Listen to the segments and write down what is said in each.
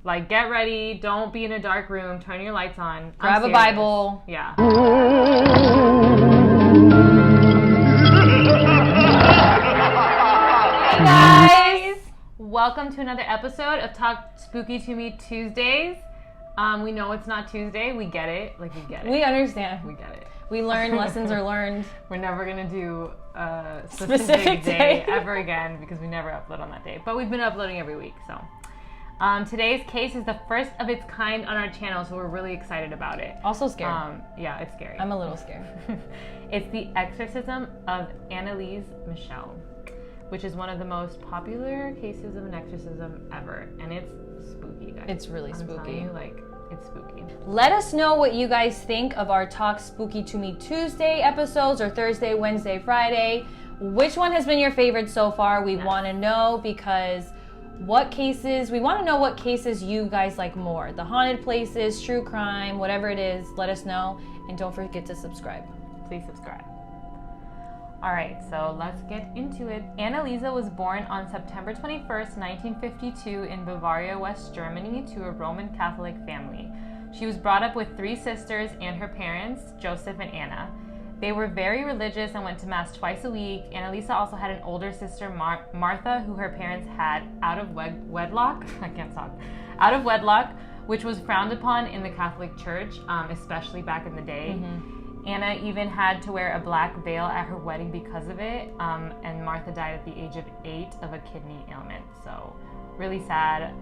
Like, get ready. Don't be in a dark room. Turn your lights on. Grab a Bible. Yeah. Hey guys! Welcome to another episode of Talk Spooky to Me Tuesdays. We know it's not Tuesday. We get it. Like, we get it. We understand. We get it. We learn. Lessons are learned. We're never going to do a specific day ever again because we never upload on that day. But we've been uploading every week, so. Today's case is the first of its kind on our channel, so we're really excited about it. Also scared. Yeah, it's scary. I'm a little scared. It's the Exorcism of Anneliese Michel, which is one of the most popular cases of an exorcism ever, and it's spooky, guys. It's really spooky. I'm telling you, like, it's spooky. Let us know what you guys think of our Talk Spooky to Me Tuesday episodes, or Thursday, Wednesday, Friday. Which one has been your favorite so far? We want to know, because we want to know what cases you guys like more. The haunted places, true crime, whatever it is, let us know. And don't forget to subscribe. Please subscribe. All right, so let's get into it. Anneliese was born on September 21st, 1952 in Bavaria, West Germany, to a Roman Catholic family. She was brought up with 3 sisters and her parents, Joseph and Anna. They were very religious and went to Mass twice a week. Anneliese also had an older sister, Martha, who her parents had out of wedlock, which was frowned upon in the Catholic Church, especially back in the day. Mm-hmm. Anna even had to wear a black veil at her wedding because of it, and Martha died at the age of 8 of a kidney ailment, so really sad.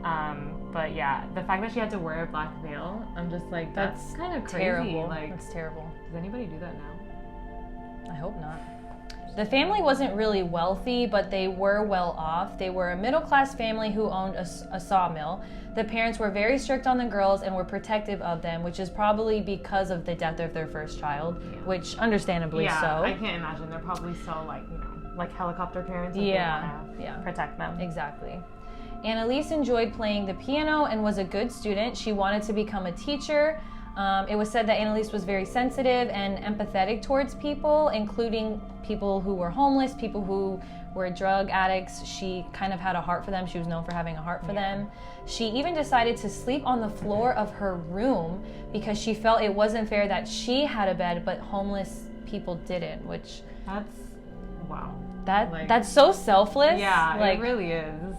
But yeah, the fact that she had to wear a black veil, I'm just like, that's kind of crazy. Terrible. Like, that's terrible. Does anybody do that now? I hope not. The family wasn't really wealthy, but they were well off. They were a middle-class family who owned a sawmill. The parents were very strict on the girls and were protective of them, which is probably because of the death of their first child, which understandably so. Yeah, I can't imagine. They're probably so, like, you know, like helicopter parents. Yeah. Protect them. Exactly. Anneliese enjoyed playing the piano and was a good student. She wanted to become a teacher. It was said that Anneliese was very sensitive and empathetic towards people, including people who were homeless, people who were drug addicts. She kind of had a heart for them. She was known for having a heart for them. She even decided to sleep on the floor of her room because she felt it wasn't fair that she had a bed but homeless people didn't, which... That's... wow. That's so selfless. Yeah, it really is.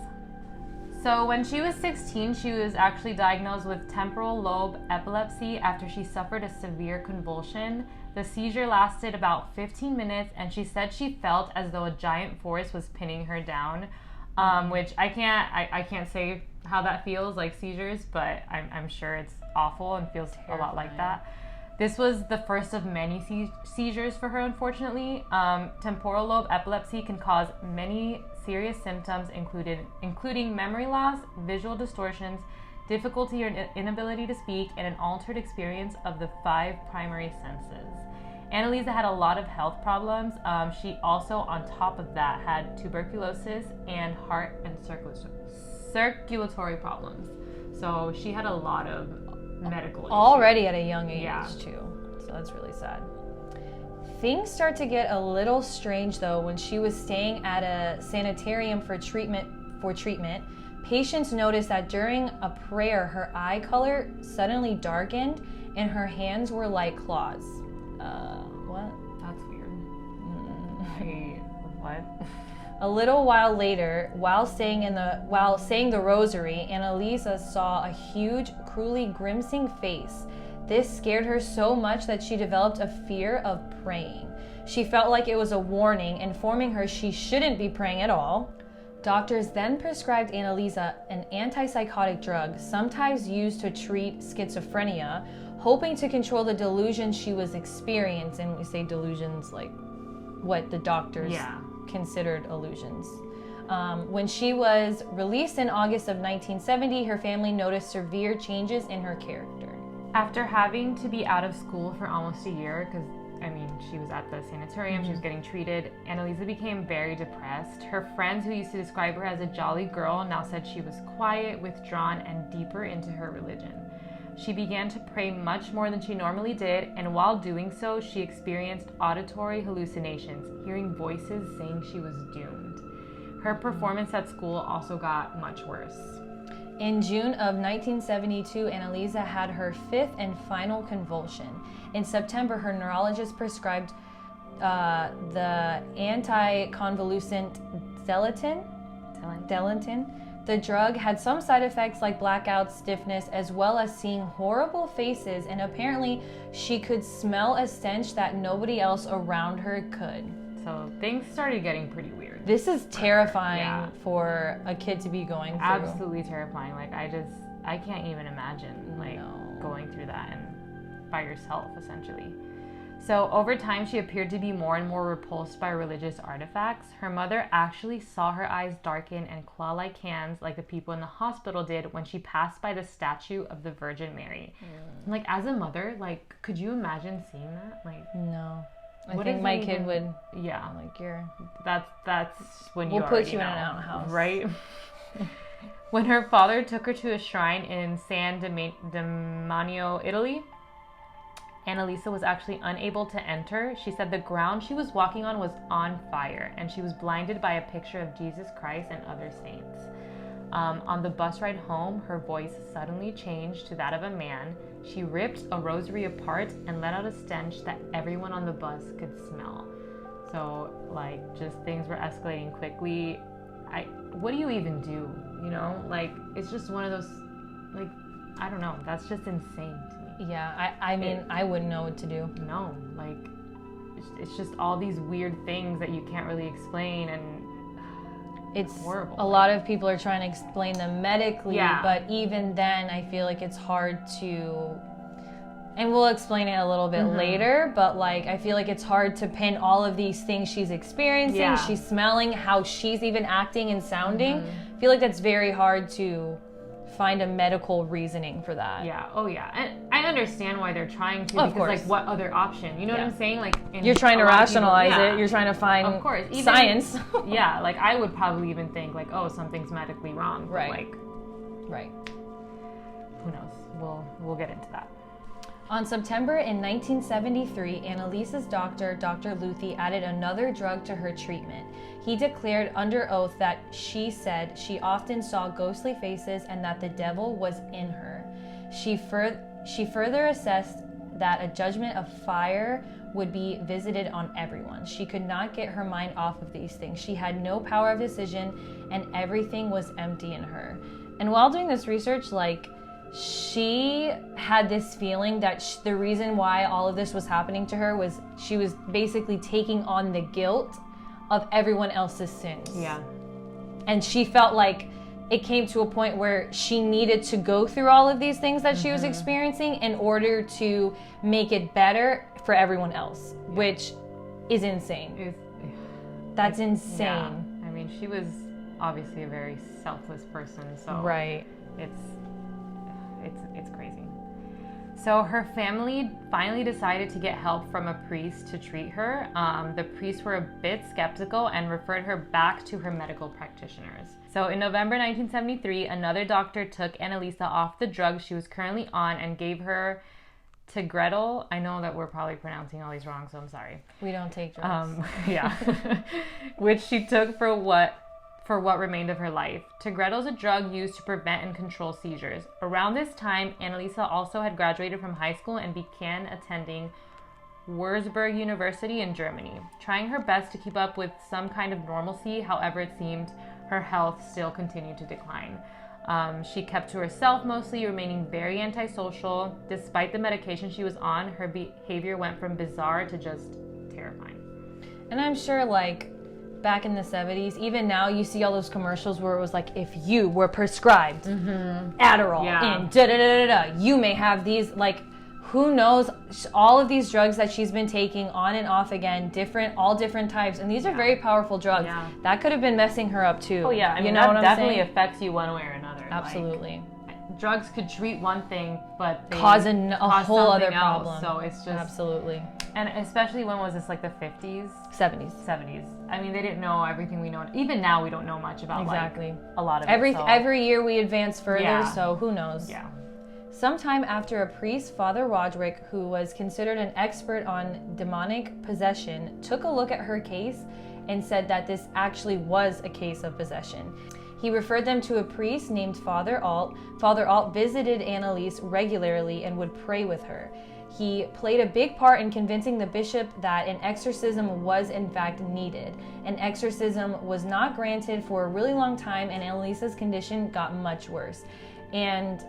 So when she was 16, she was actually diagnosed with temporal lobe epilepsy after she suffered a severe convulsion. The seizure lasted about 15 minutes, and she said she felt as though a giant force was pinning her down, which I can't say how that feels, like seizures, but I'm sure it's awful and feels terrifying. A lot like that. This was the first of many seizures for her, unfortunately. Temporal lobe epilepsy can cause many serious symptoms, including memory loss, visual distortions, difficulty or inability to speak, and an altered experience of the 5 primary senses. Anneliese had a lot of health problems. She also, on top of that, had tuberculosis and heart and circulatory problems. So she had a lot of medical issues. Already at a young age, too. So that's really sad. Things start to get a little strange, though, when she was staying at a sanitarium for treatment. Patients noticed that during a prayer, her eye color suddenly darkened and her hands were like claws. What? That's weird. What? A little while later, while saying the rosary, Anneliese saw a huge, cruelly grimacing face. This scared her so much that she developed a fear of praying. She felt like it was a warning, informing her she shouldn't be praying at all. Doctors then prescribed Anneliese an antipsychotic drug, sometimes used to treat schizophrenia, hoping to control the delusions she was experiencing. We say delusions like what the doctors considered illusions. When she was released in August of 1970, her family noticed severe changes in her character. After having to be out of school for almost a year, because, I mean, she was at the sanitarium, she was getting treated, Anneliese became very depressed. Her friends, who used to describe her as a jolly girl, now said she was quiet, withdrawn, and deeper into her religion. She began to pray much more than she normally did, and while doing so, she experienced auditory hallucinations, hearing voices saying she was doomed. Her performance at school also got much worse. In June of 1972, Anneliese had her 5th and final convulsion. In September, her neurologist prescribed the anti-convulsant Delatin. The drug had some side effects like blackouts, stiffness, as well as seeing horrible faces, and apparently she could smell a stench that nobody else around her could. So things started getting pretty weird. This is terrifying for a kid to be going through. Absolutely terrifying. Like I can't even imagine going through that and by yourself essentially. So over time, she appeared to be more and more repulsed by religious artifacts. Her mother actually saw her eyes darken and claw-like hands like the people in the hospital did when she passed by the statue of the Virgin Mary. Like as a mother, like could you imagine seeing that? Like no. I think my kid would. Yeah. Like you're. That's when you. We'll put you in an outhouse, right? When her father took her to a shrine in San Demanio, Italy, Anneliese was actually unable to enter. She said the ground she was walking on was on fire, and she was blinded by a picture of Jesus Christ and other saints. On the bus ride home, her voice suddenly changed to that of a man. She ripped a rosary apart and let out a stench that everyone on the bus could smell. So, like, just things were escalating quickly. What do you even do? You know, like, it's just one of those, like, I don't know. That's just insane to me. Yeah, I mean, I wouldn't know what to do. No, like, it's just all these weird things that you can't really explain, and it's horrible. A lot of people are trying to explain them medically, but even then, I feel like it's hard to, and we'll explain it a little bit later, but like, I feel like it's hard to pin all of these things she's experiencing, she's smelling, how she's even acting and sounding. I feel like that's very hard to find a medical reasoning for that. Yeah. Oh yeah. And I understand why they're trying to, of because course. Like what other option? You know what I'm saying? Like you're trying to rationalize it. You're trying to find even, science. Yeah. Like I would probably even think like, oh, something's medically wrong. But like, who knows? We'll get into that. On September in 1973, Anneliese's doctor, Dr. Luthi, added another drug to her treatment. He declared under oath that she said she often saw ghostly faces and that the devil was in her. She further assessed that a judgment of fire would be visited on everyone. She could not get her mind off of these things. She had no power of decision and everything was empty in her. And while doing this research, like, she had this feeling that the reason why all of this was happening to her was she was basically taking on the guilt of everyone else's sins. Yeah. And she felt like it came to a point where she needed to go through all of these things that she was experiencing in order to make it better for everyone else, which is insane. That's insane. Yeah. I mean, she was obviously a very selfless person, so it's crazy. So her family finally decided to get help from a priest to treat her. The priests were a bit skeptical and referred her back to her medical practitioners. So in November 1973, another doctor took Anneliese off the drug she was currently on and gave her Tegretol. I know that we're probably pronouncing all these wrong, so I'm sorry. We don't take drugs. Which she took for what remained of her life. Tegretol is a drug used to prevent and control seizures. Around this time, Anneliese also had graduated from high school and began attending Würzburg University in Germany, trying her best to keep up with some kind of normalcy. However, it seemed her health still continued to decline. She kept to herself mostly, remaining very antisocial. Despite the medication she was on, her behavior went from bizarre to just terrifying. And I'm sure, like, back in the 70s, even now you see all those commercials where it was like, if you were prescribed Adderall and da-da-da-da-da, you may have these, like, who knows, all of these drugs that she's been taking on and off again, all different types, and these are very powerful drugs. That could have been messing her up too. Oh yeah, I mean, that definitely affects you one way or another. Absolutely. Like, drugs could treat one thing, but they cause a whole other problem. So it's just absolutely. And especially when was this, like the 50s? 70s. I mean, they didn't know everything we know. Even now, we don't know much about like, a lot of it. Every year we advance further, so who knows? Yeah. Sometime after, a priest, Father Roderick, who was considered an expert on demonic possession, took a look at her case and said that this actually was a case of possession. He referred them to a priest named Father Alt. Father Alt visited Anneliese regularly and would pray with her. He played a big part in convincing the bishop that an exorcism was in fact needed. An exorcism was not granted for a really long time, and Anneliese's condition got much worse. And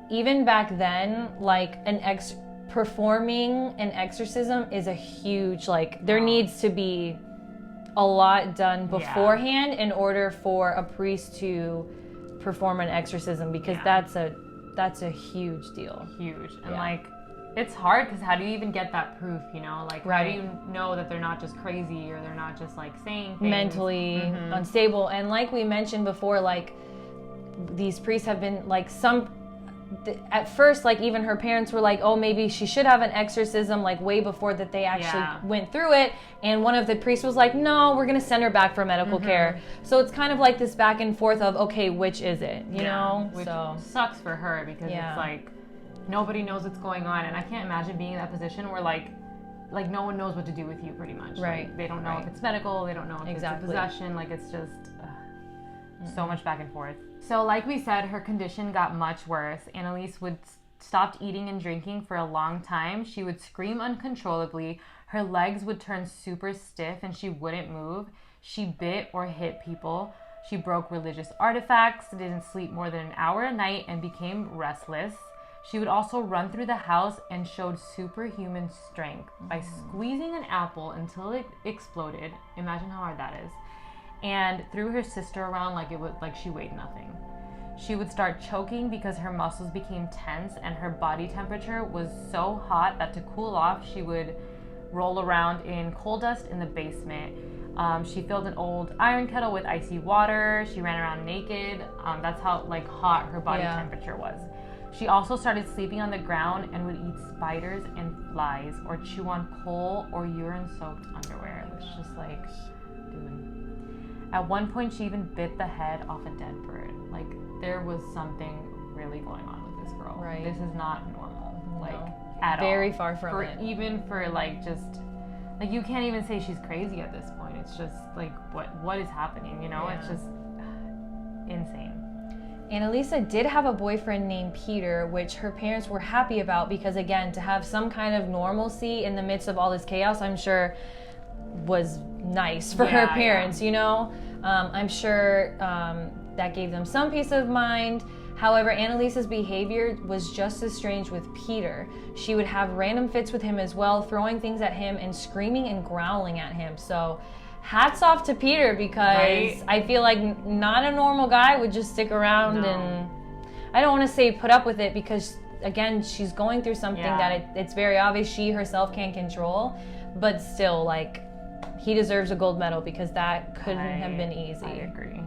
even back then, like performing an exorcism is a huge, like, there needs to be a lot done beforehand in order for a priest to perform an exorcism, because that's a huge deal. Huge. And like, it's hard because how do you even get that proof, you know? Like, how do you know that they're not just crazy or they're not just like saying things? Mentally unstable. And like we mentioned before, like, these priests have been like at first, like, even her parents were like, oh, maybe she should have an exorcism, like, way before that they actually went through it. And one of the priests was like, no, we're going to send her back for medical care. So it's kind of like this back and forth of, okay, which is it, you know? Which sucks for her because it's like, nobody knows what's going on. And I can't imagine being in that position where, like no one knows what to do with you, pretty much. Right. Like, they don't know if it's medical. They don't know if it's a possession. Like, it's just so much back and forth. So like we said, her condition got much worse. Anneliese would stopped eating and drinking for a long time. She would scream uncontrollably. Her legs would turn super stiff and she wouldn't move. She bit or hit people. She broke religious artifacts, didn't sleep more than an hour a night, and became restless. She would also run through the house and showed superhuman strength by squeezing an apple until it exploded. Imagine how hard that is. And threw her sister around like she weighed nothing. She would start choking because her muscles became tense and her body temperature was so hot that to cool off, she would roll around in coal dust in the basement. She filled an old iron kettle with icy water. She ran around naked. That's how like hot her body temperature was. She also started sleeping on the ground and would eat spiders and flies or chew on coal or urine-soaked underwear. It was just like, dude. At one point, she even bit the head off a dead bird. Like, there was something really going on with this girl. Right. This is not normal. Like, at all. Very far from it. Even for, like, just... Like, you can't even say she's crazy at this point. It's just, like, what is happening, you know? It's just insane. Anneliese did have a boyfriend named Peter, which her parents were happy about because, again, to have some kind of normalcy in the midst of all this chaos, I'm sure was nice for her parents, you know? I'm sure that gave them some peace of mind. However, Anneliese's behavior was just as strange with Peter. She would have random fits with him as well, throwing things at him and screaming and growling at him. So hats off to Peter, because I feel like not a normal guy would just stick around and I don't want to say put up with it, because again, she's going through something that it's very obvious she herself can't control, but still, like, he deserves a gold medal because that couldn't have been easy. I agree.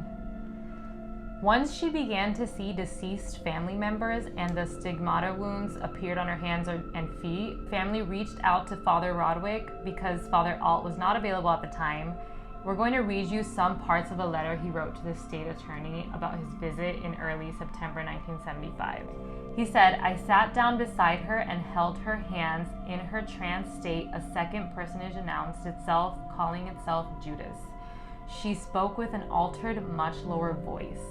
Once she began to see deceased family members and the stigmata wounds appeared on her hands and feet, family reached out to Father Roderick because Father Alt was not available at the time. We're going to read you some parts of a letter he wrote to the state attorney about his visit in early September 1975. He said, "I sat down beside her and held her hands. In her trance state, a second personage announced itself, calling itself Judas. She spoke with an altered, much lower voice.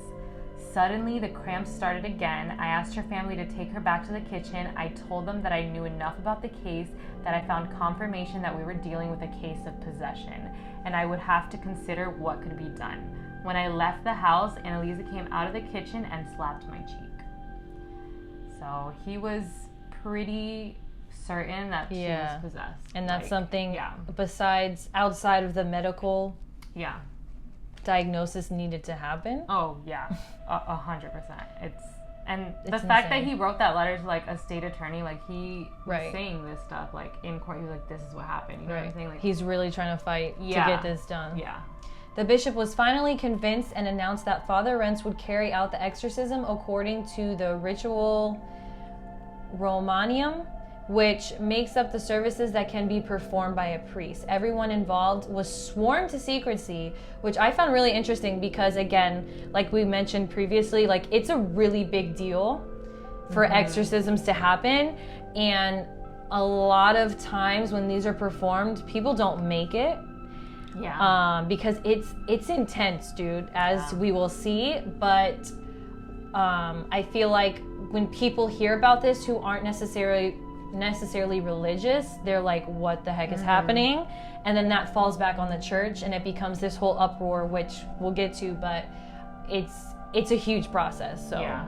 Suddenly, the cramps started again. I asked her family to take her back to the kitchen. I told them that I knew enough about the case that I found confirmation that we were dealing with a case of possession, and I would have to consider what could be done. When I left the house, Anneliese came out of the kitchen and slapped my cheek." So he was pretty certain that she was possessed. And that's something besides, outside of the medical diagnosis needed to happen. Oh yeah, 100%. And the fact that he wrote that letter to like a state attorney, like he was saying this stuff like in court, he was like, "This is what happened." You know what I'm saying? Like, he's really trying to fight to get this done. Yeah. The bishop was finally convinced and announced that Father Renz would carry out the exorcism according to the ritual Romanium, which makes up the services that can be performed by a priest. Everyone involved was sworn to secrecy, which I found really interesting because, again, like we mentioned previously, like it's a really big deal for exorcisms to happen, and a lot of times when these are performed, people don't make it. Yeah. Because it's intense, dude, as we will see. But I feel like when people hear about this who aren't necessarily religious, they're like, what the heck is happening? And then that falls back on the church, and it becomes this whole uproar, which we'll get to. But it's a huge process. So yeah,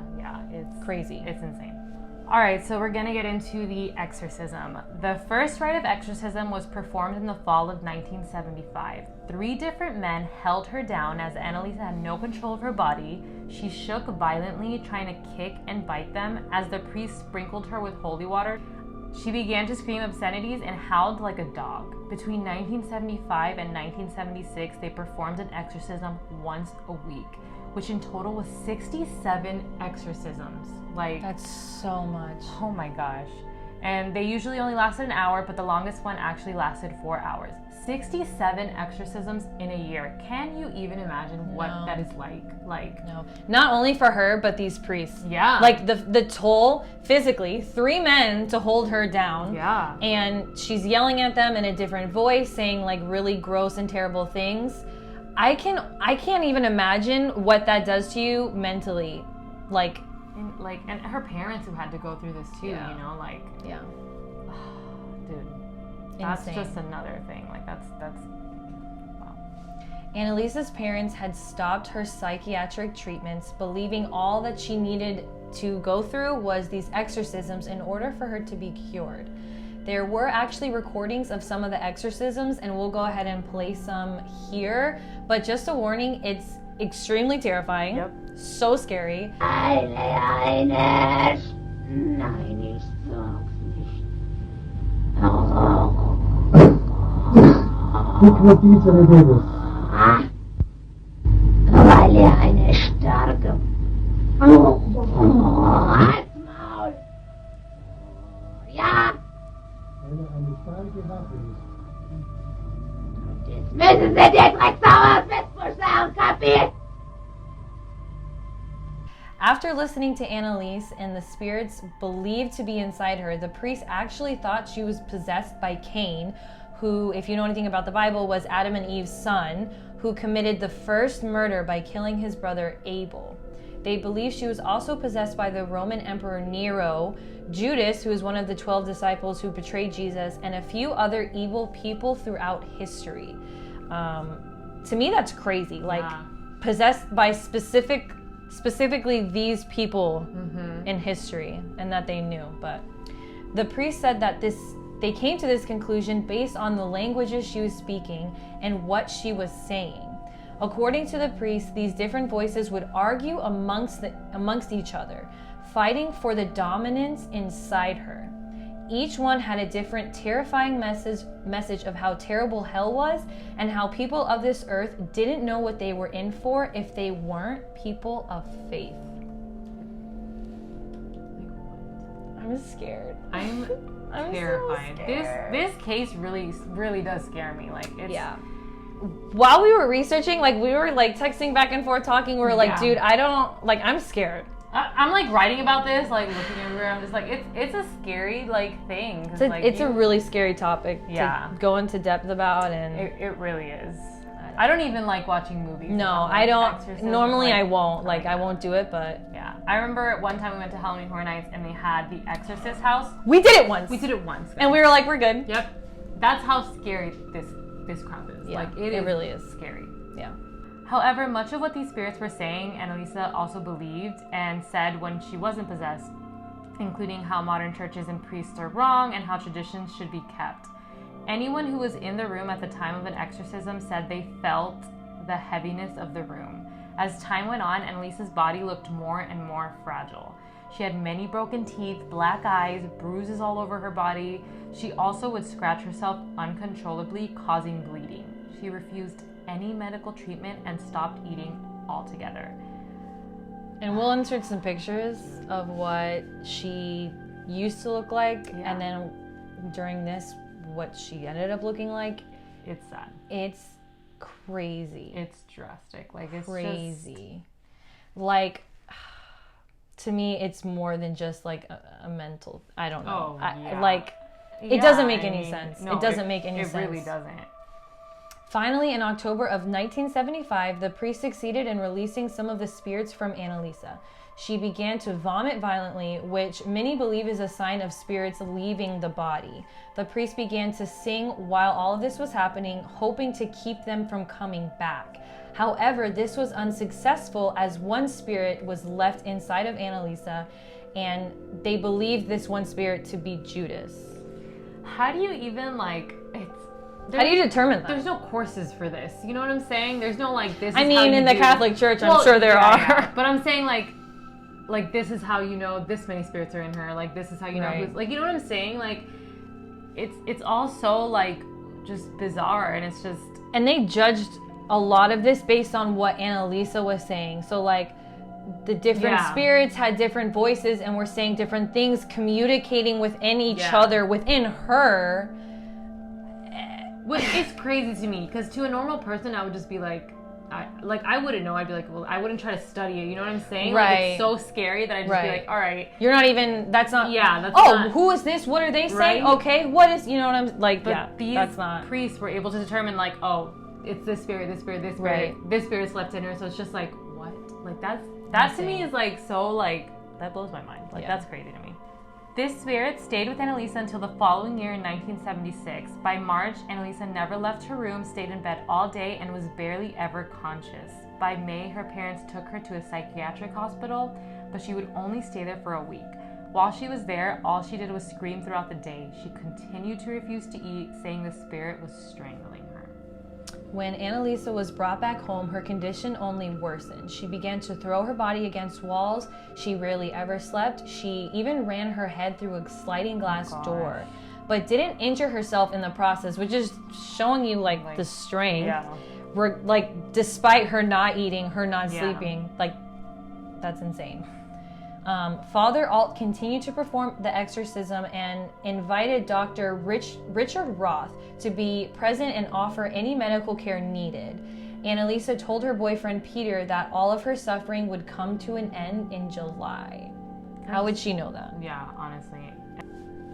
it's crazy. It's insane. All right, so we're going to get into the exorcism. The first rite of exorcism was performed in the fall of 1975. 3 different men held her down as Anneliese had no control of her body. She shook violently, trying to kick and bite them. As the priest sprinkled her with holy water, she began to scream obscenities and howled like a dog. Between 1975 and 1976, they performed an exorcism once a week, which in total was 67 exorcisms. Like, that's so much. Oh my gosh. And they usually only lasted an hour, but the longest one actually lasted 4 hours. 67 exorcisms in a year. Can you even imagine what that is like? No. Not only for her, but these priests. Yeah. Like the toll physically, 3 men to hold her down. Yeah. And she's yelling at them in a different voice, saying like really gross and terrible things. I can't even imagine what that does to you mentally. And her parents who had to go through this too, Yeah. Yeah. Dude. That's Insane. just another thing. That's wow. Annaliese's parents had stopped her psychiatric treatments, believing all that she needed to go through was these exorcisms in order for her to be cured. There were actually recordings of some of the exorcisms, and we'll go ahead and play some here. But just a warning, it's extremely terrifying. Yep. So scary. Ich wird diese Rede. Weil eine starke Halsmaul. Ja. Eine starke Waffe ist. Und jetzt müssen Sie den Drecksau aus Witzbuchstaben kapieren. After listening to Anneliese and the spirits believed to be inside her, the priest actually thought she was possessed by Cain, who, if you know anything about the Bible, was Adam and Eve's son, who committed the first murder by killing his brother Abel. They believe she was also possessed by the Roman Emperor Nero, Judas, who is one of the 12 disciples who betrayed Jesus, and a few other evil people throughout history. To me, that's crazy. Possessed by specifically these people in history, and that they knew. But the priest said that they came to this conclusion based on the languages she was speaking and what she was saying. According to the priest, these different voices would argue amongst each other, fighting for the dominance inside her. Each one had a different terrifying message of how terrible hell was and how people of this earth didn't know what they were in for if they weren't people of faith. I'm scared. I'm terrified. So scared. This case really does scare me. Yeah. While we were researching, we were texting back and forth, talking. We were like, dude, I'm scared. I'm writing about this, looking everywhere. I'm just it's a scary thing. It's a really scary topic to go into depth about, and it really is. I don't even like watching movies. No, I don't. Normally, I won't. I won't do it, but yeah. I remember one time we went to Halloween Horror Nights and they had the Exorcist house. We did it once. And we were like, we're good. Yep. That's how scary this crowd is. Yeah, it really is scary. Yeah. However, much of what these spirits were saying, Anneliese also believed and said when she wasn't possessed, including how modern churches and priests are wrong and how traditions should be kept. Anyone who was in the room at the time of an exorcism said they felt the heaviness of the room. As time went on, Anneliese's body looked more and more fragile. She had many broken teeth, black eyes, bruises all over her body. She also would scratch herself uncontrollably, causing bleeding. She refused any medical treatment and stopped eating altogether. And we'll insert some pictures of what she used to look like, and then during this, what she ended up looking like. It's sad. It's crazy. It's drastic. It's crazy. To me, it's more than just a mental. I don't know. Oh, yeah. It doesn't make any sense. No, it doesn't make any sense. It really doesn't. Finally, in October of 1975, the priest succeeded in releasing some of the spirits from Anneliese. She began to vomit violently, which many believe is a sign of spirits leaving the body. The priest began to sing while all of this was happening, hoping to keep them from coming back. However, this was unsuccessful as one spirit was left inside of Anneliese, and they believed this one spirit to be Judas. How do you even How do you determine that? There's no courses for this. You know what I'm saying? There's no this. I mean, in the Catholic Church, I'm sure there are. Yeah. But I'm saying like this is how you know this many spirits are in her. Like this is how you know who's you know what I'm saying? Like it's all so just bizarre, and it's just. And they judged a lot of this based on what Anneliese was saying. So the different spirits had different voices and were saying different things, communicating within each other, within her. Which is crazy to me, because to a normal person, I would just be I wouldn't know. I'd be like, well, I wouldn't try to study it. You know what I'm saying? Right. It's so scary that I'd just be like, all right. You're not even, that's not. Yeah, that's not. Who is this? What are they saying? Right? Okay, what is, you know what I'm, but these that's not. priests were able to determine, it's this spirit, this spirit, this spirit. Right. This spirit slept in her, so it's just what? That to me is so, that blows my mind. That's crazy to me. This spirit stayed with Anneliese until the following year in 1976. By March, Anneliese never left her room, stayed in bed all day, and was barely ever conscious. By May, her parents took her to a psychiatric hospital, but she would only stay there for a week. While she was there, all she did was scream throughout the day. She continued to refuse to eat, saying the spirit was strangling her. When Anneliese was brought back home, her condition only worsened. She began to throw her body against walls. She rarely ever slept. She even ran her head through a sliding glass door, but didn't injure herself in the process, which is showing you the strength. Yeah. Despite her not eating, her not sleeping, that's insane. Father Alt continued to perform the exorcism and invited Dr. Richard Roth to be present and offer any medical care needed. Anneliese told her boyfriend Peter that all of her suffering would come to an end in July. How would she know that? Yeah, honestly.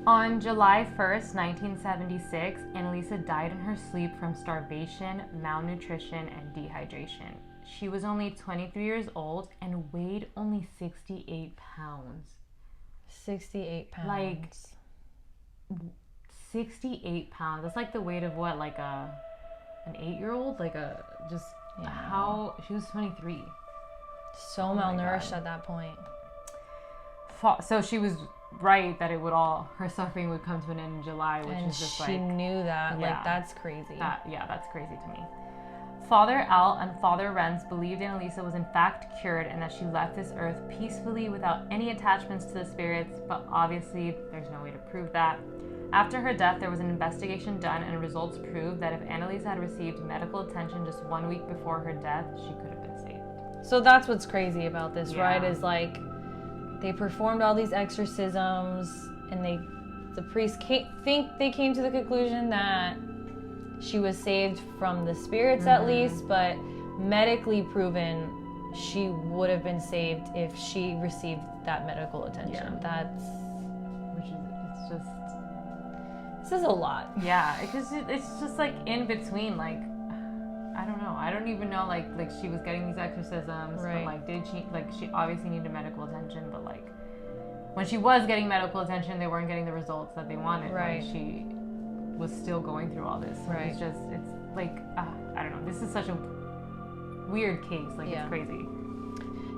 On July 1st, 1976, Anneliese died in her sleep from starvation, malnutrition, and dehydration. She was only 23 years old and weighed only 68 pounds. 68 pounds. 68 pounds. That's the weight of what? An 8-year-old? How? She was 23. So malnourished at that point. So she was right that her suffering would come to an end in July, which is just she knew that. That's crazy. That's crazy to me. Father Al and Father Renz believed Anneliese was in fact cured and that she left this earth peacefully without any attachments to the spirits, but obviously there's no way to prove that. After her death, there was an investigation done and results proved that if Anneliese had received medical attention just 1 week before her death, she could have been saved. So that's what's crazy about this, right? Is they performed all these exorcisms and the priests think they came to the conclusion that she was saved from the spirits at least, but medically proven she would have been saved if she received that medical attention. This is a lot. Yeah, because it's just in between, I don't know. I don't even know, she was getting these exorcisms, right. But did she obviously needed medical attention, but when she was getting medical attention, they weren't getting the results that they wanted. Right. She was still going through all this. So right. It's I don't know. This is such a weird case. It's crazy.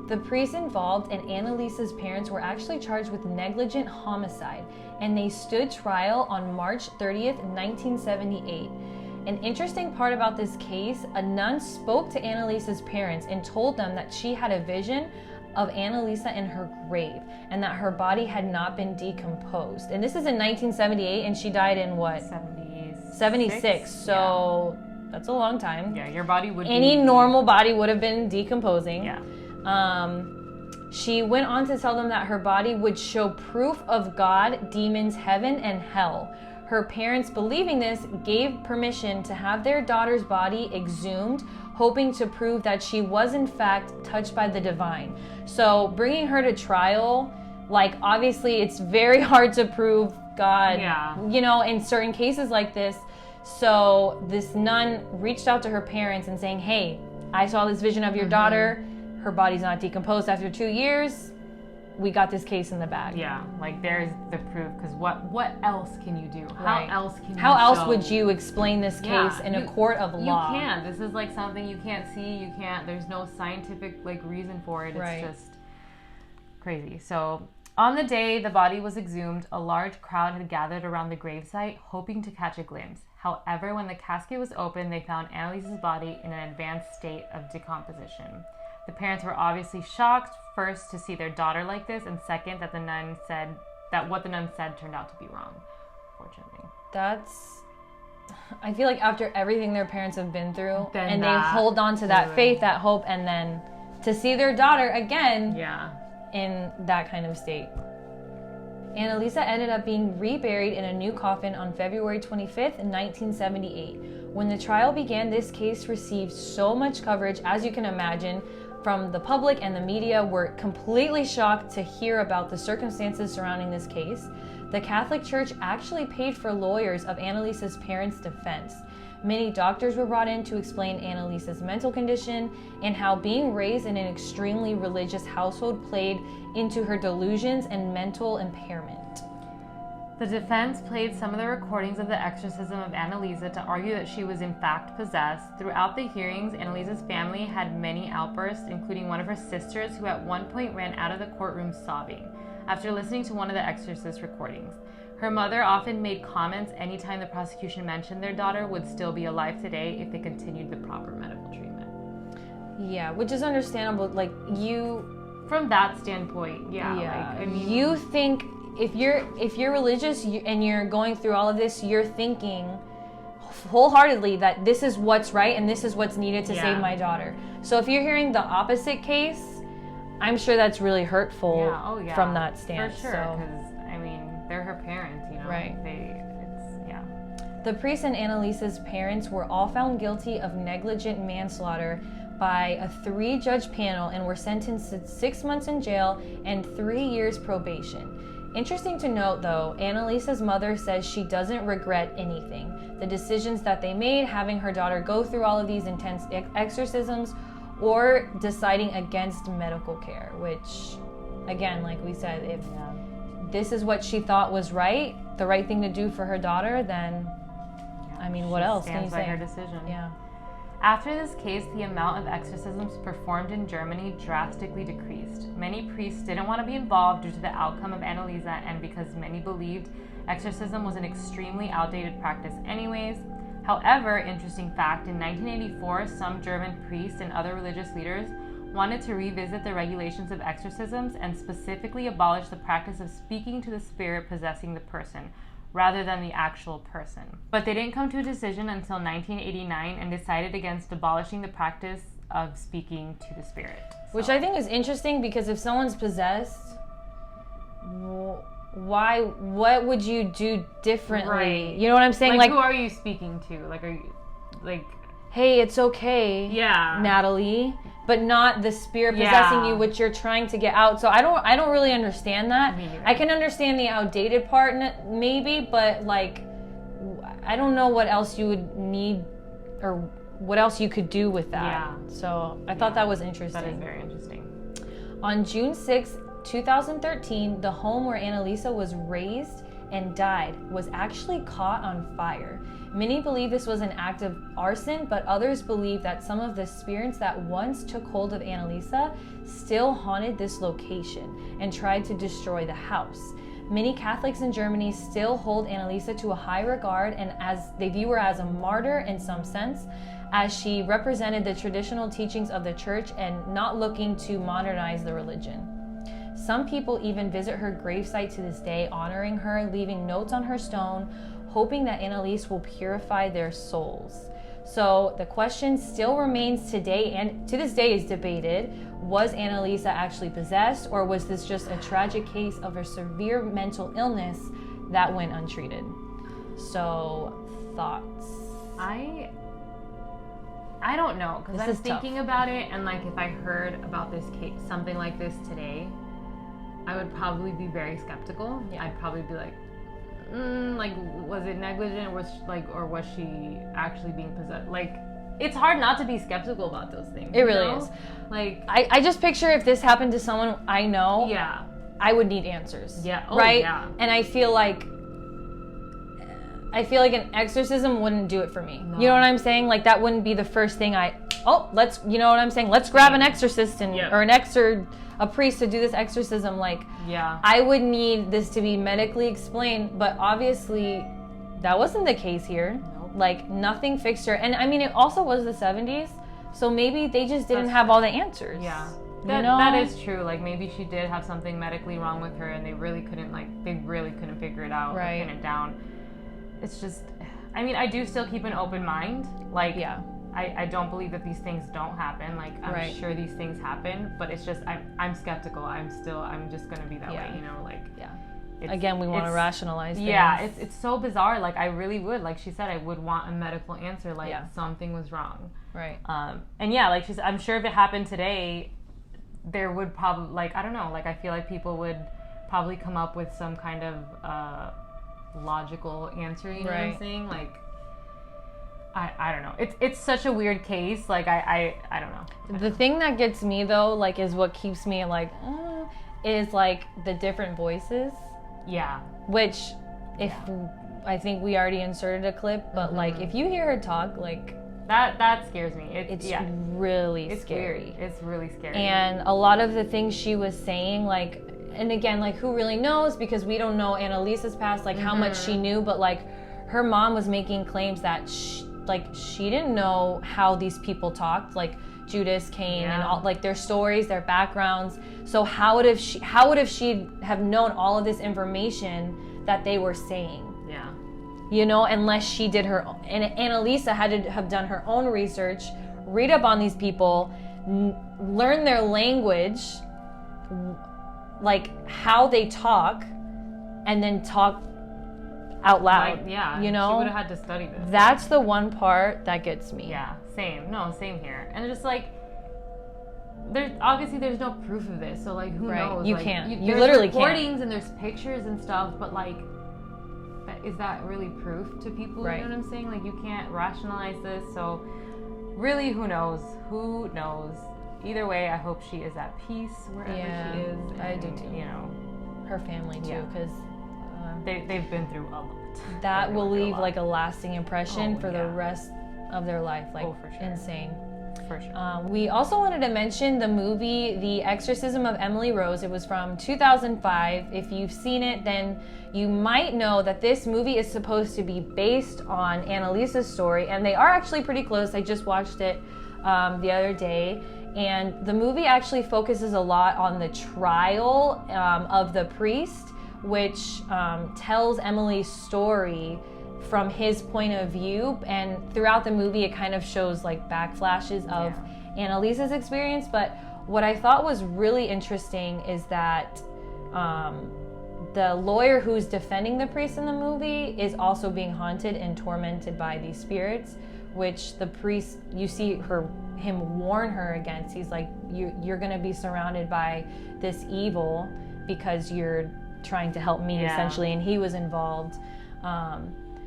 The priests involved and Anneliese's parents were actually charged with negligent homicide, and they stood trial on March 30th, 1978. An interesting part about this case, a nun spoke to Anneliese's parents and told them that she had a vision of Anneliese in her grave and that her body had not been decomposed. And this is in 1978, and she died in what? 76. So that's a long time. Yeah, your body would Any normal body would have been decomposing. Yeah. She went on to tell them that her body would show proof of God, demons, heaven, and hell. Her parents, believing this, gave permission to have their daughter's body exhumed, hoping to prove that she was in fact touched by the divine. So bringing her to trial, obviously it's very hard to prove God, in certain cases like this. So this nun reached out to her parents and saying, hey, I saw this vision of your daughter. Her body's not decomposed after 2 years. We got this case in the bag. Yeah, like there's the proof, because what else can you do? Right. How else would you explain this case in a court of law? You can't. This is like something you can't see. There's no scientific like reason for it. It's just crazy. So on the day the body was exhumed, a large crowd had gathered around the gravesite hoping to catch a glimpse. However, when the casket was opened, they found Anneliese's body in an advanced state of decomposition. The parents were obviously shocked, first to see their daughter like this, and second that what the nun said turned out to be wrong, fortunately. I feel like after everything their parents have been through, they hold on to that faith, that hope, and then to see their daughter again in that kind of state. Anneliese ended up being reburied in a new coffin on February 25th, 1978. When the trial began, this case received so much coverage, as you can imagine, from the public, and the media were completely shocked to hear about the circumstances surrounding this case. The Catholic Church actually paid for lawyers of Anneliese's parents' defense. Many doctors were brought in to explain Anneliese's mental condition and how being raised in an extremely religious household played into her delusions and mental impairment. The defense played some of the recordings of the exorcism of Anneliese to argue that she was in fact possessed. Throughout the hearings, Anneliese's family had many outbursts, including one of her sisters, who at one point ran out of the courtroom sobbing after listening to one of the exorcist recordings. Her mother often made comments anytime the prosecution mentioned their daughter would still be alive today if they continued the proper medical treatment. Yeah, which is understandable. Like, from that standpoint, you think if you're religious and you're going through all of this, you're thinking wholeheartedly that this is what's right and this is what's needed to save my daughter. So if you're hearing the opposite case, I'm sure that's really hurtful from that stance. For sure, because they're her parents, Right. The priest and Anneliese's parents were all found guilty of negligent manslaughter by a 3-judge panel and were sentenced to 6 months in jail and 3 years probation. Interesting to note, though, Anneliese's mother says she doesn't regret anything. The decisions that they made, having her daughter go through all of these intense exorcisms, or deciding against medical care, which, again, like we said, if this is what she thought was right, the right thing to do for her daughter, then, what else can you say? Stands by her decision. Yeah. After this case, the amount of exorcisms performed in Germany drastically decreased. Many priests didn't want to be involved due to the outcome of Anneliese, and because many believed exorcism was an extremely outdated practice anyways. However, interesting fact, in 1984, some German priests and other religious leaders wanted to revisit the regulations of exorcisms and specifically abolish the practice of speaking to the spirit possessing the person, rather than the actual person. But they didn't come to a decision until 1989 and decided against abolishing the practice of speaking to the spirit. Which I think is interesting, because if someone's possessed, what would you do differently? Right. You know what I'm saying? Like, who are you speaking to? Like, are you, like... Hey, it's okay, Natalie, but not the spirit possessing you, which you're trying to get out. So I don't really understand that. I can understand the outdated part, maybe, but like, I don't know what else you would need or what else you could do with that. Yeah. So I thought that was interesting. That is very interesting. On June 6, 2013, the home where Anneliese was raised and died was actually caught on fire. Many believe this was an act of arson, but others believe that some of the spirits that once took hold of Anneliese still haunted this location and tried to destroy the house. Many Catholics in Germany still hold Anneliese to a high regard, and as they view her as a martyr in some sense, as she represented the traditional teachings of the church and not looking to modernize the religion. Some people even visit her gravesite to this day, honoring her, leaving notes on her stone, hoping that Anneliese will purify their souls. So the question still remains today, and to this day is debated: was Anneliese actually possessed, or was this just a tragic case of a severe mental illness that went untreated? So, thoughts? I don't know, because I'm thinking about it, and like if I heard about this case, something like this today, I would probably be very skeptical. I'd probably be like, like, was it negligent, or was she actually being possessed? Like, it's hard not to be skeptical about those things. It really is. Like, I just picture if this happened to someone I know, yeah, I would need answers. Yeah. Oh, right? Yeah. And I feel like an exorcism wouldn't do it for me. No. You know what I'm saying? Like, that wouldn't be the first thing you know what I'm saying? Let's grab an exorcist or a priest to do this exorcism. Like, yeah, I would need this to be medically explained, but obviously that wasn't the case here. Nope. Like, nothing fixed her. And I mean, it also was the 70s, so maybe they just didn't have all the answers. Yeah. You know? That is true. Like, maybe she did have something medically wrong with her, and they really couldn't figure it out or pin it down. It's just, I mean, I do still keep an open mind. Like, yeah. I don't believe that these things don't happen. Like, I'm sure these things happen, but it's just, I'm skeptical. I'm just gonna be that way, you know? Like, again, we want to rationalize things. Yeah, it's so bizarre. Like, I really would, like she said, I would want a medical answer. Like, something was wrong. Right. And yeah, like she said, I'm sure if it happened today, there would probably, like, I don't know, like, I feel like people would probably come up with some kind of logical answer, you know what I'm saying? Like, I don't know. It's such a weird case. Like, I don't know. The thing that gets me, though, like, is what keeps me, like, is, like, the different voices. Yeah. Which, I think we already inserted a clip, but, like, if you hear her talk, like... That scares me. It's really scary. Weird. It's really scary. And a lot of the things she was saying, like... And again, like, who really knows? Because we don't know Annaliese's past, like, how much she knew, but, like, her mom was making claims that, she didn't know how these people talked, like Judas, Cain, and all, like, their stories, their backgrounds. So how would she have known all of this information that they were saying? Yeah. You know, unless she did her own. And Anneliese had to have done her own research, read up on these people, learn their language, like how they talk, and then talk out loud. Like, you know, she would have had to study this. That's the one part that gets me. Yeah, same here. And just like, there's no proof of this, so like, who knows? You like, can't. You there's literally recordings can't. And there's pictures and stuff, but like, is that really proof to people? Right. You know what I'm saying? Like, you can't rationalize this. So really, who knows? Who knows? Either way, I hope she is at peace wherever she is. And, I do too. You know, her family too, because they've been through a lot. That will leave like a lasting impression for the rest of their life. Like, for sure. Insane. For sure. We also wanted to mention the movie The Exorcism of Emily Rose. It was from 2005. If you've seen it, then you might know that this movie is supposed to be based on Annaliese's story, and they are actually pretty close. I just watched it the other day. And the movie actually focuses a lot on the trial of the priest, which tells Emily's story from his point of view. And throughout the movie, it kind of shows like backflashes of Annaliese's experience. But what I thought was really interesting is that the lawyer who's defending the priest in the movie is also being haunted and tormented by these spirits, which the priest, you see him warn her against. He's like, you're going to be surrounded by this evil because you're trying to help me, essentially, and he was involved.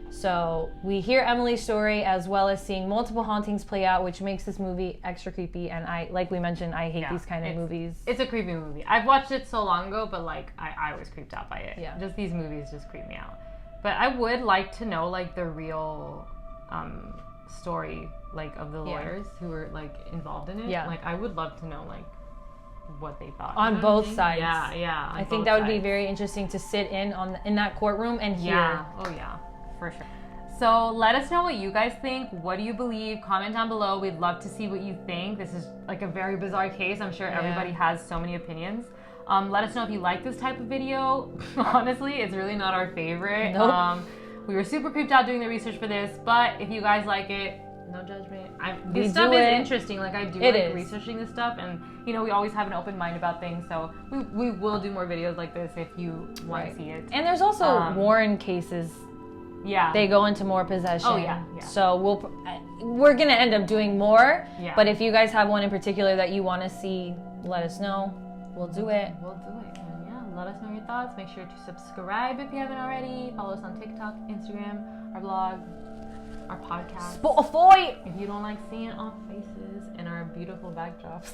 So we hear Emily's story as well as seeing multiple hauntings play out, which makes this movie extra creepy. And like we mentioned, I hate these kind of movies. It's a creepy movie. I've watched it so long ago, but like I was creeped out by it. Yeah. Just these movies just creep me out. But I would like to know like the real story like of the lawyers who were like involved in it. Yeah. Like I would love to know like what they thought on both sides. Yeah. I think that would be very interesting to sit in that courtroom and hear. Yeah. Oh yeah, for sure. So let us know what you guys think. What do you believe? Comment down below. We'd love to see what you think. This is like a very bizarre case. I'm sure everybody has so many opinions. Let us know if you like this type of video. Honestly, it's really not our favorite. Nope. We were super creeped out doing the research for this, but if you guys like it, no judgment. This We stuff do is it. interesting. Like I do It like is. researching this stuff, and you know we always have an open mind about things. So we will do more videos like this if you want to see it. And there's also Warren cases. Yeah. They go into more possession. Oh yeah. So we're gonna end up doing more. Yeah. But if you guys have one in particular that you want to see, let us know. We'll do it. We'll do it. And yeah, let us know your thoughts. Make sure to subscribe if you haven't already. Follow us on TikTok, Instagram, our blog, our podcast. Spotify! If you don't like seeing our faces and our beautiful backdrops,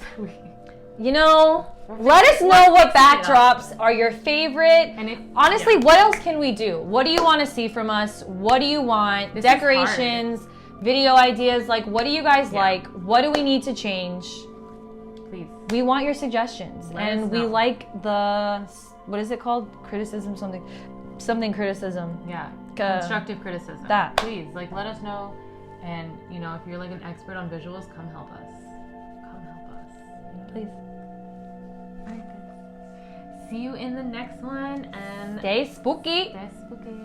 let us know what backdrops are your favorite. And if, honestly, what else can we do? What do you want to see from us? What do you want? This Decorations, video ideas, like what do you guys like? What do we need to change? Please. We want your suggestions. Let us we know. like the, what is it called? Criticism, something criticism. Yeah. Constructive criticism. That. Please, like, let us know. And, if you're like an expert on visuals, come help us. Come help us. Please. All right, guys. See you in the next one, and Stay spooky. stay spooky.